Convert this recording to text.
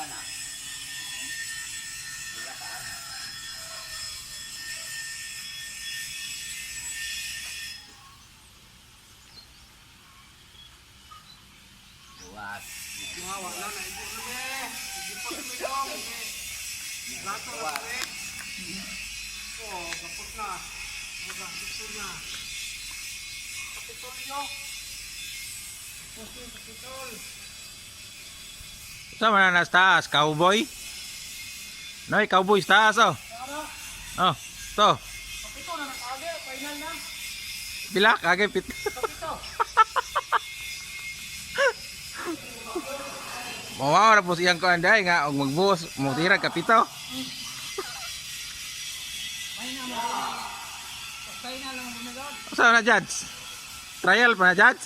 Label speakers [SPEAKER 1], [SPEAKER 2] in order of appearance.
[SPEAKER 1] Dalawa na. Wala ka. Buwas.
[SPEAKER 2] Mawa na na ibu na be. Ibu pa kami dong. Lato na be. Oh, kapot na. Mga kapitol na. Kapitol nyo. Kapitol.
[SPEAKER 3] Sama na nasa taas, cowboy. Noy, cowboy sa taas oh. Oh, to.
[SPEAKER 2] Kapitol na nakage. Final na.
[SPEAKER 3] Bila, kage pit.
[SPEAKER 2] Kapitol.
[SPEAKER 3] Mawawa na po siyang ko anday nga og magbuhos mo tira kapito.
[SPEAKER 2] Final na. Final lang mo na doon.
[SPEAKER 3] Usa na judge? Trial pa na judge?